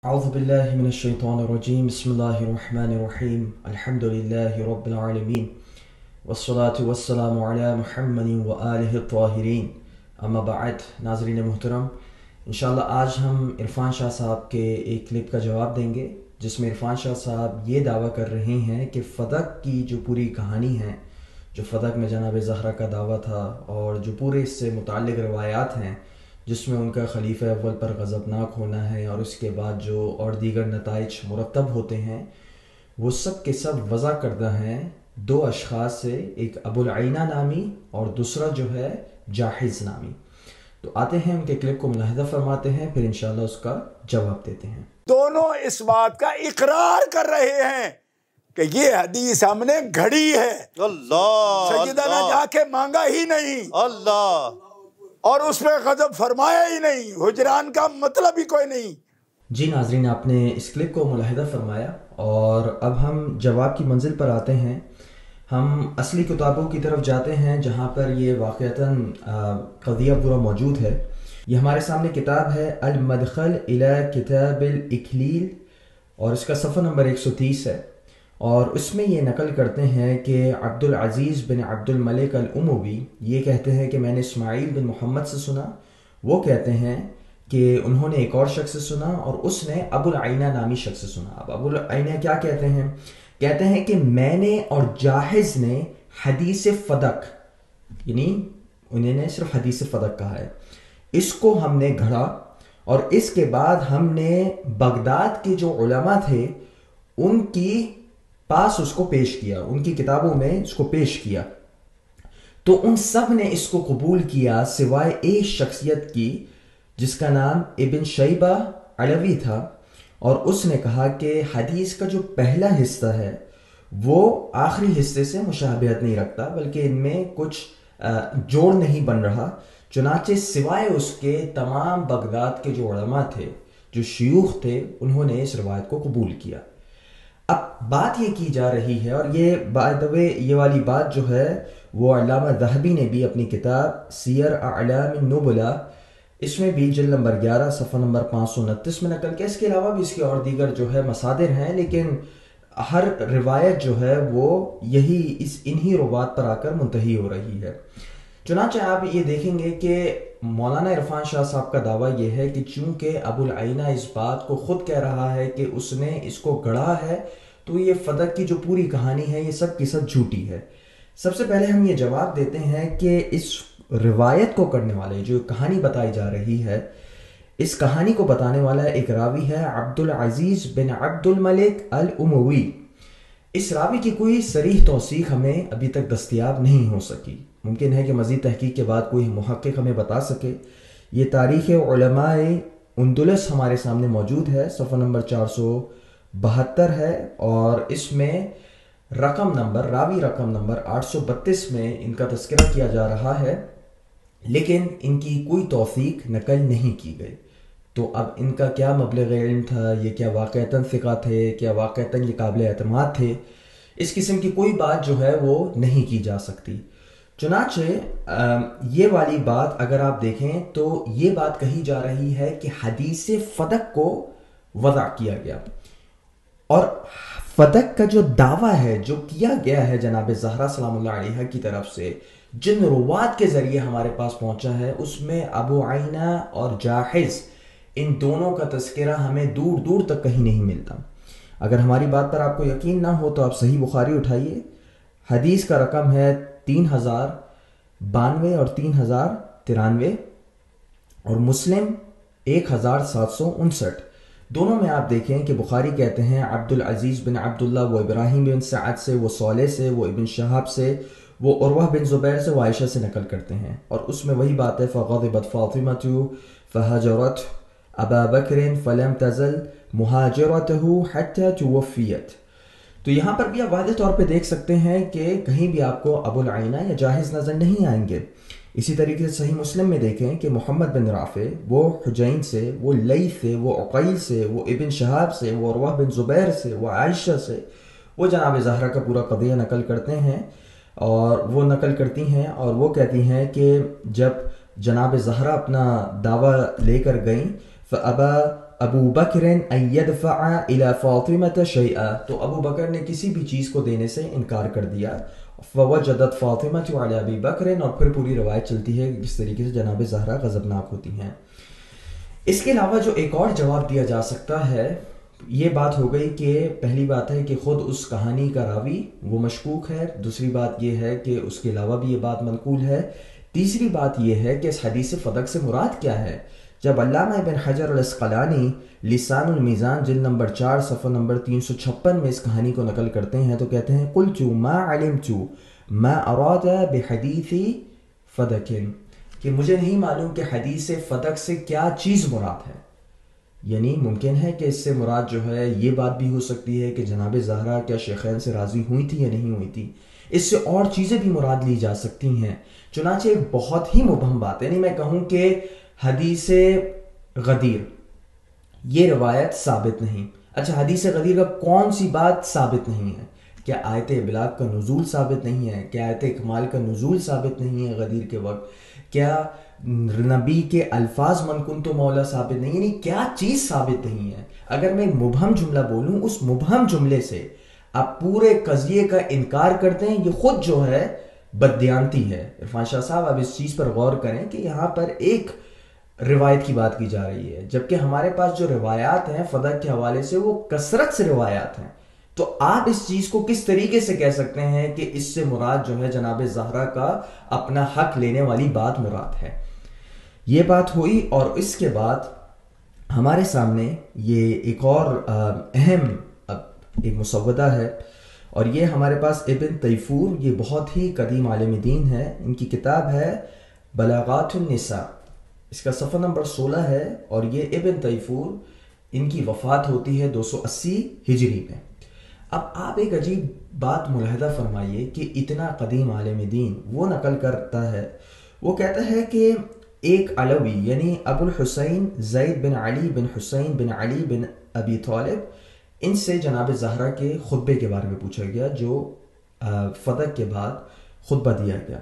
أعوذ بالله من الشيطان الرجيم بسم الله الرحمن الرحيم الحمد لله رب العالمين والصلاة والسلام على محمد وآله الطاهرين اما بعد ناظرین محترم، انشاءاللہ آج ہم عرفان شاہ صاحب کے ایک کلپ کا جواب دیں گے جس میں عرفان شاہ صاحب یہ دعویٰ کر رہے ہیں کہ فدق کی جو پوری کہانی ہے، جو فدق میں جناب زہرا کا دعویٰ تھا اور جو پورے اس سے متعلق روایات ہیں جس میں ان کا خلیفہ اول پر غضبناک ہونا ہے اور اس کے بعد جو اور دیگر نتائج مرتب ہوتے ہیں، وہ سب کے سب وضع کردہ ہیں دو اشخاص سے، ایک ابو العینہ نامی اور دوسرا جو ہے جاحظ نامی۔ تو آتے ہیں ان کے کلپ کو ملاحظہ فرماتے ہیں، پھر انشاءاللہ اس کا جواب دیتے ہیں۔ دونوں اس بات کا اقرار کر رہے ہیں کہ یہ حدیث ہم نے گھڑی ہے، اللہ سیدہ نے جا کے مانگا ہی نہیں اللہ، اور اس میں غضب فرمایا ہی نہیں، حجران کا مطلب ہی کوئی نہیں۔ جی ناظرین، آپ نے اس کلپ کو ملاحظہ فرمایا اور اب ہم جواب کی منزل پر آتے ہیں۔ ہم اصلی کتابوں کی طرف جاتے ہیں جہاں پر یہ واقعتاً قضیہ پورا موجود ہے۔ یہ ہمارے سامنے کتاب ہے المدخل الی کتاب الاکلیل اور اس کا صفحہ نمبر 130 ہے، اور اس میں یہ نقل کرتے ہیں کہ عبد العزیز بن عبد الملک الاموی یہ کہتے ہیں کہ میں نے اسماعیل بن محمد سے سنا، وہ کہتے ہیں کہ انہوں نے ایک اور شخص سے سنا اور اس نے ابو العینہ نامی شخص سے سنا۔ اب ابو العینہ کیا کہتے ہیں؟ کہتے ہیں کہ میں نے اور جاحظ نے حدیث فدق، یعنی انہوں نے صرف حدیث فدق کہا ہے، اس کو ہم نے گھڑا اور اس کے بعد ہم نے بغداد کے جو علماء تھے ان کی پاس اس کو پیش کیا، ان کی کتابوں میں اس کو پیش کیا، تو ان سب نے اس کو قبول کیا سوائے ایک شخصیت کی جس کا نام ابن شیبہ علوی تھا، اور اس نے کہا کہ حدیث کا جو پہلا حصہ ہے وہ آخری حصے سے مشابہت نہیں رکھتا بلکہ ان میں کچھ جوڑ نہیں بن رہا، چنانچہ سوائے اس کے تمام بغداد کے جو علماء تھے، جو شیوخ تھے، انہوں نے اس روایت کو قبول کیا۔ اب بات یہ کی جا رہی ہے، اور یہ بائی دا وے یہ والی بات جو ہے وہ علامہ ذہبی نے بھی اپنی کتاب سیر اعلام النبلاء اس میں بھی جلد نمبر 11 صفحہ نمبر 529 میں نقل کیا۔ اس کے علاوہ بھی اس کے اور دیگر جو ہے مصادر ہیں، لیکن ہر روایت جو ہے وہ انہی روات پر آ کر منتہی ہو رہی ہے۔ چنانچہ آپ یہ دیکھیں گے کہ مولانا عرفان شاہ صاحب کا دعویٰ یہ ہے کہ چونکہ ابو العینہ اس بات کو خود کہہ رہا ہے کہ اس نے اس کو گڑھا ہے، تو یہ فدق کی جو پوری کہانی ہے یہ سب کی سب جھوٹی ہے۔ سب سے پہلے ہم یہ جواب دیتے ہیں کہ اس روایت کو کرنے والے جو کہانی بتائی جا رہی ہے، اس کہانی کو بتانے والا ایک راوی ہے عبد العزیز بن عبد الملک الاموی۔ اس راوی کی کوئی صریح توثیق ہمیں ابھی تک دستیاب نہیں ہو سکی، ممکن ہے کہ مزید تحقیق کے بعد کوئی محقق ہمیں بتا سکے۔ یہ تاریخ علماء اندلس ہمارے سامنے موجود ہے، صفحہ نمبر 472 ہے، اور اس میں راوی رقم نمبر 832 میں ان کا تذکرہ کیا جا رہا ہے، لیکن ان کی کوئی توثیق نقل نہیں کی گئی۔ تو اب ان کا کیا مبلغ علم تھا، یہ کیا واقعتاً ثقہ تھے، کیا واقعتاً یہ قابل اعتماد تھے، اس قسم کی کوئی بات جو ہے وہ نہیں کی جا سکتی۔ چنانچہ یہ والی بات اگر آپ دیکھیں تو یہ بات کہی جا رہی ہے کہ حدیث فدق کو وضع کیا گیا، اور فدق کا جو دعویٰ ہے جو کیا گیا ہے جناب زہرا سلام اللہ علیہا کی طرف سے، جن روات کے ذریعے ہمارے پاس پہنچا ہے، اس میں ابو عینہ اور جاحظ ان دونوں کا تذکرہ ہمیں دور دور تک کہیں نہیں ملتا۔ اگر ہماری بات پر آپ کو یقین نہ ہو تو آپ صحیح بخاری اٹھائیے، حدیث کا رقم ہے 3092 اور 3093، اور مسلم 1759۔ دونوں میں آپ دیکھیں کہ بخاری کہتے ہیں عبد العزیز بن عبداللہ، وہ ابراہیم بن سعد سے، وہ صالح سے، وہ ابن شہاب سے، وہ عروہ بن زبیر سے، وہ عائشہ سے نقل کرتے ہیں، اور اس میں وہی بات ہے فغضبت فاطمۃ فہجرت ابا بکر فلم تزل مہاجرتہ حتی توفیت۔ تو یہاں پر بھی آپ واضح طور پہ دیکھ سکتے ہیں کہ کہیں بھی آپ کو ابو العینہ یا جاحظ نظر نہیں آئیں گے۔ اسی طریقے سے صحیح مسلم میں دیکھیں کہ محمد بن رافع وہ حجین سے، وہ لیث سے، وہ عقیل سے، وہ ابن شہاب سے، وہ عروہ بن زبیر سے، وہ عائشہ سے، وہ جناب زہرا کا پورا قضیہ نقل کرتے ہیں، اور وہ نقل کرتی ہیں اور وہ کہتی ہیں کہ جب جناب زہرا اپنا دعویٰ لے کر گئیں فَأَبَا ابو بکر ان یدفع الی فاطمة شیئا، تو ابو بکر نے کسی بھی چیز کو دینے سے انکار کر دیا. فوجدت فاطمة علی ابی بکر، اور پھر پوری روایت چلتی ہے کس طریقے سے جناب زہرا غضبناک ہوتی ہیں. اس کے علاوہ جو ایک اور جواب دیا جا سکتا ہے، یہ بات ہو گئی کہ پہلی بات ہے کہ خود اس کہانی کا راوی وہ مشکوک ہے، دوسری بات یہ ہے کہ اس کے علاوہ بھی یہ بات منقول ہے، تیسری بات یہ ہے کہ اس حدیث فدق سے مراد کیا ہے. جب علامہ ابن حجر العسقلانی لسان المیزان جلد نمبر 4 صفحہ نمبر 356 میں اس کہانی کو نقل کرتے ہیں تو کہتے ہیں قلت ما علمت ما اراد بحدیث فدق، کہ مجھے نہیں معلوم کہ حدیث فدق سے کیا چیز مراد ہے. یعنی ممکن ہے کہ اس سے مراد جو ہے یہ بات بھی ہو سکتی ہے کہ جناب زہرا کیا شیخین سے راضی ہوئی تھی یا نہیں ہوئی تھی، اس سے اور چیزیں بھی مراد لی جا سکتی ہیں. چنانچہ ایک بہت ہی مبہم بات ہے، یعنی میں کہوں کہ حدیث غدیر یہ روایت ثابت نہیں. اچھا، حدیث غدیر کا کون سی بات ثابت نہیں ہے؟ کیا آیت ابلاغ کا نزول ثابت نہیں ہے؟ کیا آیت اکمال کا نزول ثابت نہیں ہے غدیر کے وقت؟ کیا نبی کے الفاظ من کنت مولا ثابت نہیں؟ یعنی کیا چیز ثابت نہیں ہے؟ اگر میں مبہم جملہ بولوں، اس مبہم جملے سے آپ پورے قضیے کا انکار کرتے ہیں، یہ خود جو ہے بددیانتی ہے. عرفان شاہ صاحب آپ اس چیز پر غور کریں کہ یہاں پر ایک روایت کی بات کی جا رہی ہے، جبکہ ہمارے پاس جو روایات ہیں فدق کے حوالے سے وہ کثرت سے روایات ہیں. تو آپ اس چیز کو کس طریقے سے کہہ سکتے ہیں کہ اس سے مراد جو ہے جناب زہرا کا اپنا حق لینے والی بات مراد ہے؟ یہ بات ہوئی. اور اس کے بعد ہمارے سامنے یہ ایک اور اہم ایک مسودہ ہے، اور یہ ہمارے پاس ابن تیفور، یہ بہت ہی قدیم عالم دین ہے، ان کی کتاب ہے بلاغات النساء، اس کا صفحہ نمبر 16 ہے، اور یہ ابن تیفور ان کی وفات ہوتی ہے 280 ہجری میں. اب آپ ایک عجیب بات ملاحظہ فرمائیے کہ اتنا قدیم عالم دین وہ نقل کرتا ہے، وہ کہتا ہے کہ ایک علوی یعنی ابو الحسین زید بن علی بن حسین بن علی بن ابی طالب، ان سے جناب زہرا کے خطبے کے بارے میں پوچھا گیا جو فدق کے بعد خطبہ دیا گیا.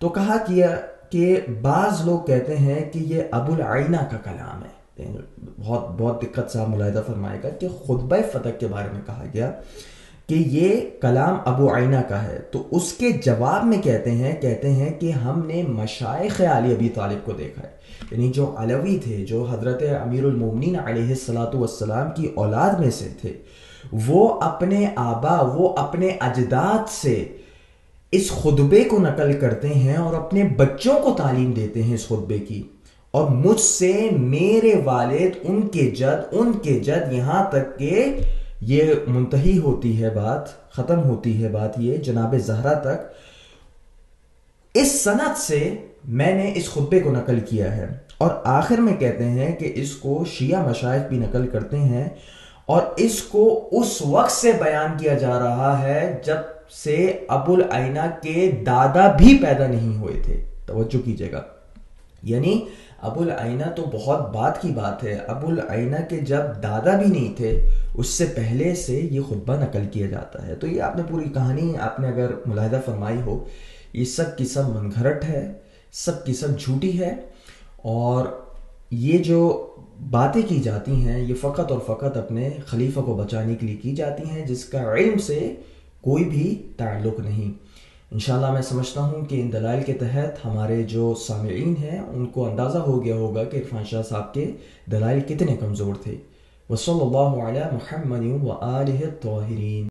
تو کہا کیا کہ بعض لوگ کہتے ہیں کہ یہ ابو العینہ کا کلام ہے. بہت دقت سے آپ ملاحظہ فرمائے گا کہ خطبہ فدق کے بارے میں کہا گیا کہ یہ کلام ابو عینہ کا ہے. تو اس کے جواب میں کہتے ہیں کہ ہم نے مشائخ علی ابی طالب کو دیکھا ہے، یعنی جو علوی تھے، جو حضرت امیر المومنین علیہ السلام کی اولاد میں سے تھے، وہ اپنے آبا، وہ اپنے اجداد سے اس خطبے کو نقل کرتے ہیں اور اپنے بچوں کو تعلیم دیتے ہیں اس خطبے کی. اور مجھ سے میرے والد، ان کے جد یہاں تک کہ یہ منتہی ہوتی ہے بات، ختم ہوتی ہے بات یہ جناب زہرا تک، اس سند سے میں نے اس خطبے کو نقل کیا ہے. اور آخر میں کہتے ہیں کہ اس کو شیعہ مشائخ بھی نقل کرتے ہیں، اور اس کو اس وقت سے بیان کیا جا رہا ہے جب سے ابو العینہ کے دادا بھی پیدا نہیں ہوئے تھے. توجہ کیجئے گا، یعنی ابو العینہ تو بہت بات کی بات ہے، ابو العینہ کے جب دادا بھی نہیں تھے اس سے پہلے سے یہ خطبہ نقل کیا جاتا ہے. تو یہ آپ نے پوری کہانی آپ نے اگر ملاحظہ فرمائی ہو، یہ سب کی سب من گھڑت ہے، سب کی سب جھوٹی ہے، اور یہ جو باتیں کی جاتی ہیں یہ فقط اور فقط اپنے خلیفہ کو بچانے کے لیے کی جاتی ہیں، جس کا علم سے کوئی بھی تعلق نہیں. انشاءاللہ میں سمجھتا ہوں کہ ان دلائل کے تحت ہمارے جو سامعین ہیں ان کو اندازہ ہو گیا ہوگا کہ عرفان شاہ صاحب کے دلائل کتنے کمزور تھے. وصلی اللہ علی محمد و آلہ الطاہرین.